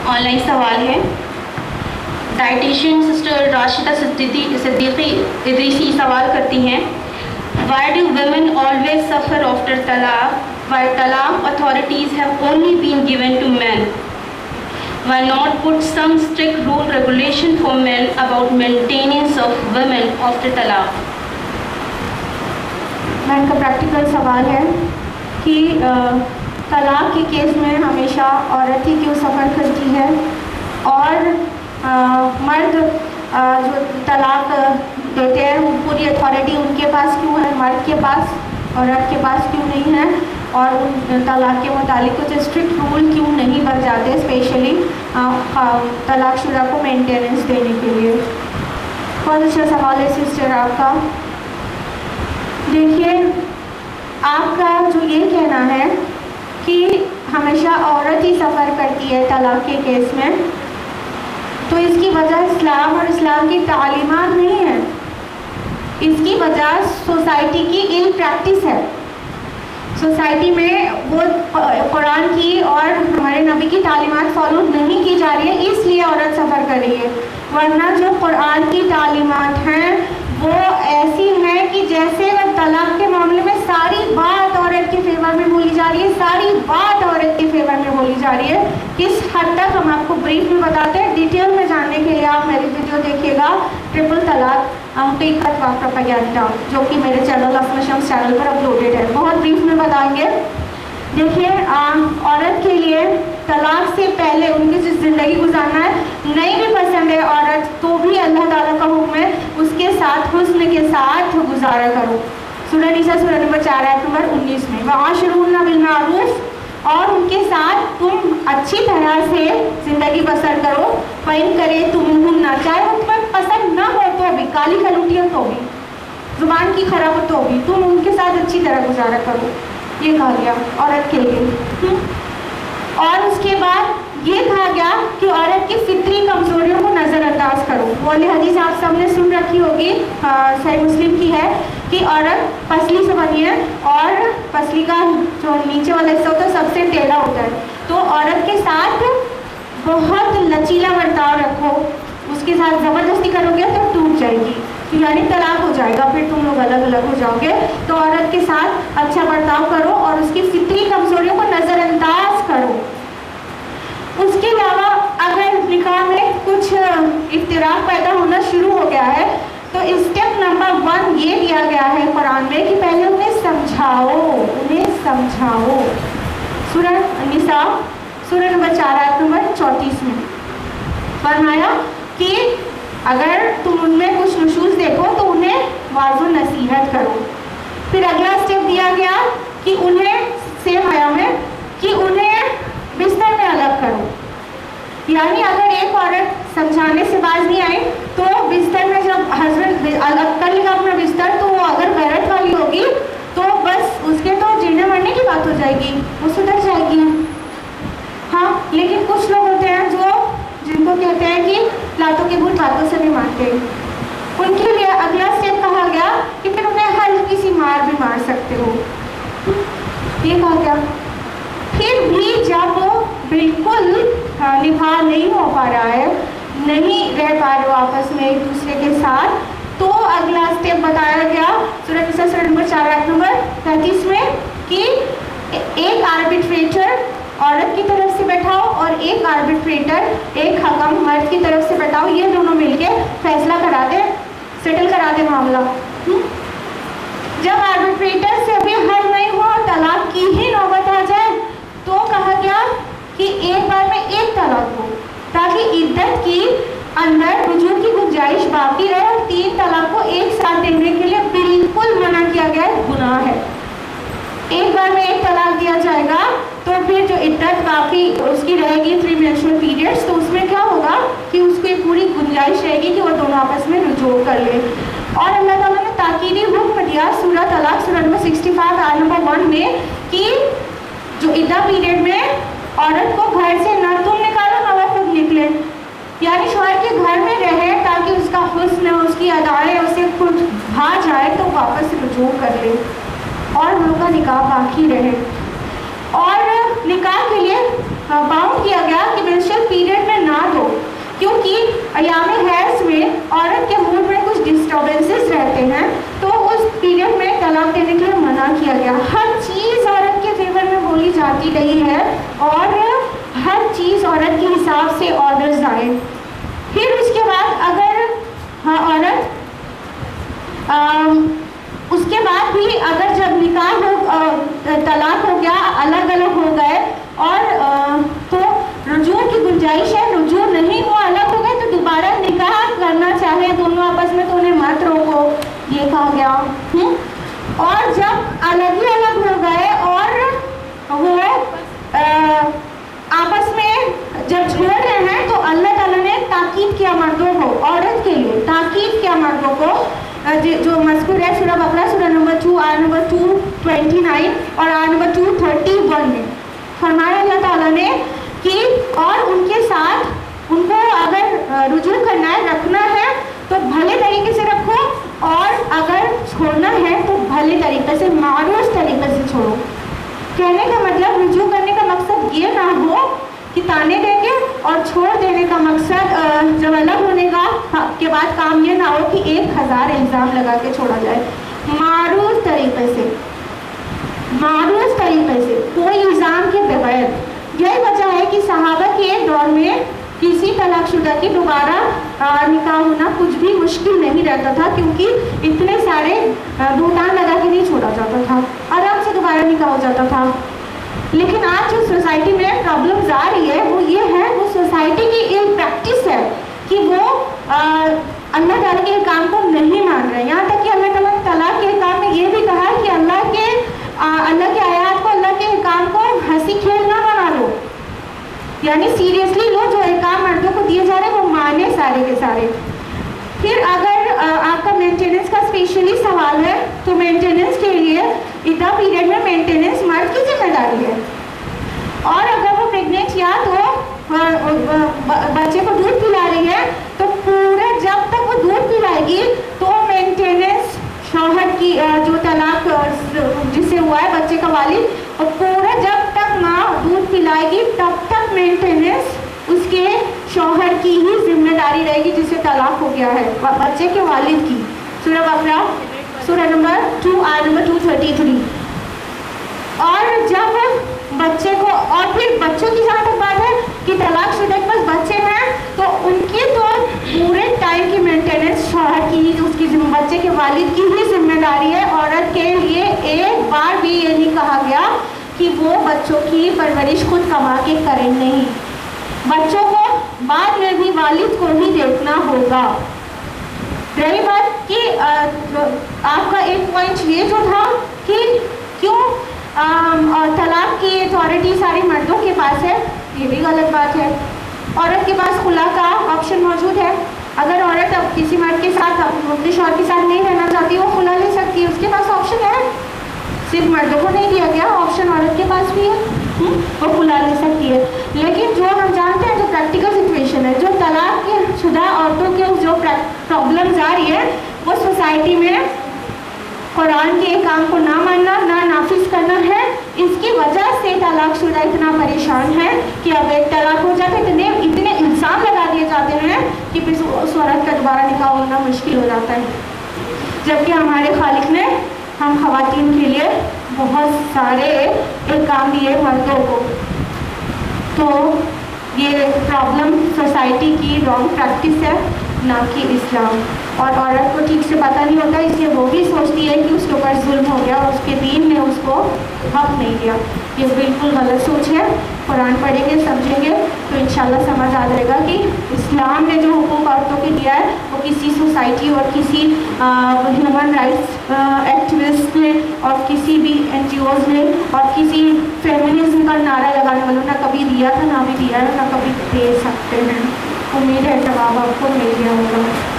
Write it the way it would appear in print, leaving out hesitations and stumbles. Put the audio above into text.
On line سوال ہے. Dietitian sister Rashida Siddiqui Idrisi سوال کرتی ہیں, why do women always suffer after talaq why talaq authorities have only been given to men, why not put some strict rule regulation for men about maintenance of women after talaq. Men کا practical سوال ہے کہ طلاق کے case میں ہمیشہ عورت ہی کیوں سفر کرتی ہے, اور مرد جو طلاق دیتے ہیں وہ پوری اتھارٹی ان کے پاس کیوں ہے, مرد کے پاس, عورت کے پاس کیوں نہیں ہے, اور ان طلاق کے متعلق کچھ اسٹرکٹ رول کیوں نہیں بن جاتے اسپیشلی طلاق شدہ کو مینٹیننس دینے کے لیے. بہت اچھا سوال ہے سسٹر آپ کا. دیکھیے آپ کا جو یہ کہنا ہے کہ ہمیشہ عورت ہی سفر کرتی ہے طلاق کے کیس میں, تو اس کی وجہ اسلام اور اسلام کی تعلیمات نہیں ہے, اس کی وجہ سوسائٹی کی ان پریکٹس ہے. سوسائٹی میں وہ قرآن کی اور ہمارے نبی کی تعلیمات فالو نہیں کی جا رہی ہے, اس لیے عورت سفر کر رہی ہے. ورنہ جو قرآن کی تعلیمات ہیں وہ ایسی ہیں کہ جیسے طلاق کے معاملے میں ساری بات عورت کے فیور میں بولی جا رہی ہے, ساری بات عورت کے فیور میں بولی جا رہی ہے. کس حد تک ہم آپ کو بریف میں بتاتے ہیں, ڈیٹیل میں جاننے کے لیے آپ میری ویڈیو دیکھیے گا ٹرپل طلاق حقیقت و پروپیگنڈا, جو کہ میرے چینل اسما شمس چینل پر اپلوڈیڈ ہے. بہت بریف میں بتائیں گے. دیکھیے عورت کے لیے طلاق سے پہلے ان کی جو زندگی گزارنا ہے, نہیں بھی پسند ہے عورت تو بھی اللہ تعالیٰ کا حکم ہے اس کے ساتھ حسن کے ساتھ گزارا کرو. سورہ نساء سورہ نمبر 4 آیت نمبر 19 میں وعاشروہن بالمعروف, اور ان کے ساتھ تم اچھی طرح سے زندگی بسر کرو. فَإِن كَرِهْتُمُوهُنَّ, چاہے وہ تمہیں پسند نہ ہو تو بھی, کالی کلوٹیاں تو بھی, زبان کی خراب ہو تو بھی, تم ان کے ساتھ اچھی طرح گزارا کرو. یہ کہا گیا عورت کے لیے. اور اس کے بعد یہ کہا گیا کہ عورت کی فطری کمزوریوں کو نظر انداز کرو. وہ حدیث آپ سب نے سن رکھی ہوگی, صحیح مسلم کی ہے کہ عورت پسلی سے بنی ہے اور پسلی کا جو نیچے والا حصہ ہوتا ہے سب سے ٹیڑھا ہوتا ہے. تو عورت کے ساتھ بہت لچیلا برتاؤ رکھو, اس کے ساتھ زبردستی کرو گے تو ٹوٹ جائے گی, یعنی طلاق ہو جائے گا, پھر تم لوگ الگ الگ ہو جاؤ گے. تو عورت کے ساتھ اچھا برتاؤ کرو اور اس کی فطری کمزوریوں کو نظر انداز کرو. اس کے علاوہ اگر نکاح میں کچھ اختلاف پیدا ہونا شروع ہو گیا ہے تو اسٹیپ نمبر 1 یہ دیا گیا ہے قرآن میں کہ پہلے انہیں سمجھاؤ. سورہ نساء سورہ نمبر 4 آیت نمبر 34 میں فرمایا کہ اگر تم ان میں کچھ نشوز دیکھو تو انہیں واضح نصیحت کرو. پھر اگلا اسٹیپ دیا گیا کہ انہیں سیم آیا میں کہ انہیں بستر میں الگ کرو. یعنی اگر ایک عورت سمجھانے سے باز نہیں آئی تو بستر میں جب ہسبینڈ الگ کر لے گا اپنا بستر, تو وہ اگر غیرت والی ہوگی تو بس اس کے تو جینے مرنے کی بات ہو جائے گی, وہ سدھر جائے گی. ہاں, لیکن کچھ لوگ ہوتے ہیں جن کو کہتے ہیں کہ لاتوں کے بھوت باتوں سے بھی مارتے ہیں, ان کے لیے اگلا اسٹیپ کہا گیا کہ پھر انہیں ہلکی سی مار بھی مار سکتے ہو. یہ کہا گیا. پھر بھی جب وہ بالکل نبھا نہیں ہو پا رہا ہے, نہیں رہ پا رہے ہو آپس میں ایک دوسرے کے ساتھ, تو اگلا اسٹیپ بتایا گیا سورہ نساء سورہ نمبر 4 آیت نمبر 33 میں کہ ایک آربیٹریٹر عورت کی طرف سے بیٹھاؤ اور ایک آربیٹریٹر, ایک حکم مرد کی طرف سے بیٹھاؤ. یہ دونوں مل کے فیصلہ کرا دے, سیٹل کرا دے معاملہ. جب آربیٹریٹر سے ابھی حل نہیں ہوا, طلاق کی ہی نوبت آ جائے, تو کہا گیا کہ ایک بار میں ایک طلاق ہو تاکہ عدت کی اندر رجوع کی گنجائش باقی رہے, اور 3 طلاق کو ایک ساتھ دینے کے لیے بالکل منع کیا گیا ہے, گناہ ہے. ایک بار میں ایک طلاق دیا جائے گا تو پھر جو عدت باقی اس کی رہے گی 3 مینسٹرل پیریڈس, تو اس میں کیا ہوگا کہ اس کو ایک پوری گنجائش رہے گی کہ وہ دونوں آپس میں رجوع کر لیں. اور اللہ تعالیٰ نے تاکیدی حکم دیا سورہ طلاق سورہ نمبر 65 آیت نمبر 1 میں کہ جو عدہ پیریڈ میں عورت کو گھر سے نہ تم نکالو نہ وہ خود نکلے, یعنی شوہر کے گھر میں رہے تاکہ اس کا حسن, اس کی ادائیں اسے خود بھا جائے تو واپس رجوع کر لے اور ان لوگوں کا نکاح باقی رہے. اور نکاح کے لیے باؤنڈ کیا گیا کہ مینسٹرل پیریڈ گیا. ہر چیز عورت کے فیور میں بولی جاتی رہی ہے اور ہر چیز عورت کے حساب سے آرڈرز آئے. پھر اس کے بعد اگر عورت اس کے بعد بھی اگر جب نکاح طلاق ہو گیا, الگ الگ ہو گئے اور تو رجوع کی گنجائش ہے, رجوع نہیں ہوا, الگ ہو گئے تو دوبارہ نکاح کرنا چاہے دونوں آپس میں تو انہیں مت روکو, یہ کہا گیا. اور جب الگ ہی الگ ہو گئے اور وہ آپس میں جب چھوڑ رہے ہیں تو اللہ تعالیٰ نے تاکید کیا مردوں کو, عورت کے لیے تاکید کیا مردوں کو, جو مذکور ہے سورہ بقرہ سورہ نمبر 2 آیت نمبر 229 اور آیت نمبر 231 میں. فرمایا اللہ تعالیٰ نے کہ اور ان کے ساتھ ان کو اگر رجوع کرنا ہے, رکھنا ہے تو بھلے طریقے سے رکھو, اور اگر چھوڑنا ہے تو بھلے طریقے سے, معروف طریقے سے چھوڑو. کہنے کا مطلب رجوع کرنے کا مقصد یہ نہ ہو کہ تانے دیں گے, اور چھوڑ دینے کا مقصد جب الگ ہونے کے بعد کام یہ نہ ہو کہ 1000 الزام لگا کے چھوڑا جائے. معروف طریقے سے, معروف طریقے سے, کوئی الزام کے بغیر. یہی وجہ ہے کہ صحابہ کے دور میں کسی طلاق شدہ کی دوبارہ نکاح ہونا کچھ بھی مشکل نہیں رہتا تھا, کیونکہ اتنے سارے بہتان لگا کے نہیں چھوڑا جاتا تھا, آرام سے دوبارہ نکاح ہو جاتا تھا. لیکن آج جو سوسائٹی میں پرابلمز آ رہی ہے وہ یہ ہے, وہ سوسائٹی کی ایک پریکٹس ہے کہ وہ اللہ تعالیٰ کے احکام کو نہیں مان رہے. یہاں تک کہ اللہ تعالیٰ نے طلاق کے احکام میں یہ بھی کہا کہ اللہ کے آیات کو, اللہ کے احکام کو ہنسی کھیل نہ بنا لو, یعنی سیریسلی لو, جو احکام مردوں کو دیے جا رہے ہیں وہ مانے سارے کے سارے. پھر اگر آپ کا مینٹیننس کا اسپیشلی سوال ہے تو مینٹیننس کے لیے ادھا پیریڈ میں مینٹیننس مرد کی ذمہ داری ہے, اور اگر وہ پریگننٹ یا تو بچے کو دودھ پلا رہی ہے تو پورے جب تک وہ دودھ پلائے گی تو مینٹیننس شوہر کی, جو طلاق جس سے ہوا ہے بچے کا والد, اور پورا جب تک ماں دودھ پلائے گی تب تک مینٹیننس اس کے شوہر کی ہی ذمہ داری رہے گی جس سے طلاق ہو گیا ہے, بچے کے والد کی. سورہ بقرہ سورہ نمبر 2 آیت نمبر 233. اور جب بچے کو, اور پھر بچوں کی جہاں تک بات ہے کہ طلاق شدہ کے پاس بچے ہیں تو ان کی تو پورے ٹائم کی مینٹیننس شوہر کی ہی, اس کی بچے کے والد کی ہی ذمہ داری ہے. عورت کے لیے ایک بار بھی یہ نہیں کہا گیا کہ وہ بچوں کی پرورش خود کما کے کریں, نہیں, بچوں کو بعد میں بھی والد کو ہی دیکھنا ہوگا. رہی بات کہ آپ کا ایک پوائنٹ یہ جو تھا کہ کیوں طلاق کی اتھارٹی سارے مردوں کے پاس ہے, یہ بھی غلط بات ہے. عورت کے پاس خلا کا آپشن موجود ہے. اگر عورت اب کسی مرد کے ساتھ, اپنے شوہر کے ساتھ نہیں رہنا چاہتی, وہ خلا لے سکتی ہے, اس کے پاس آپشن ہے. صرف مردوں کو نہیں دیا گیا, آپشن عورت کے پاس بھی ہے, وہ خلا لے سکتی ہے. لیکن جو ہم جانتے ہیں جو پریکٹیکل سچویشن ہے, جو طلاق کے شدہ عورتوں کے جو پرابلمز آ رہی ہے وہ سوسائٹی میں قرآن کے کام کو نہ ماننا, نہ نافذ کرنا ہے. اس کی وجہ سے طلاق شدہ اتنا پریشان ہے کہ اب ایک طلاق ہو جاتے اتنے الزام لگا دیے جاتے ہیں کہ پھر اس عورت کا دوبارہ نکاح ہونا مشکل ہو جاتا ہے. جبکہ ہمارے خالق نے ہم خواتین کے لیے بہت سارے احکام دیے مردوں کو. تو یہ پرابلم سوسائٹی کی رانگ پریکٹس ہے, نہ کہ اسلام. اور عورت کو ٹھیک سے پتہ نہیں ہوتا, اس لیے وہ بھی سوچتی ہے کہ اس کے اوپر ظلم ہو گیا اور اس کے دین نے اس کو حق نہیں دیا. یہ بالکل غلط سوچ ہے. قرآن پڑھیں گے, سمجھیں گے تو انشاءاللہ سمجھ آ جائے گا کہ اسلام نے جو حقوق عورتوں کے دیا ہے وہ کسی سوسائٹی اور کسی ہیومن رائٹس ایکٹیوسٹ نے اور کسی بھی NGOs نے اور کسی فیمنزم کا نعرہ لگانے والوں نے کبھی دیا تھا, نہ بھی دیا ہے, نہ کبھی دے سکتے ہیں. امید ہے جواب آپ کو مل گیا ہوگا.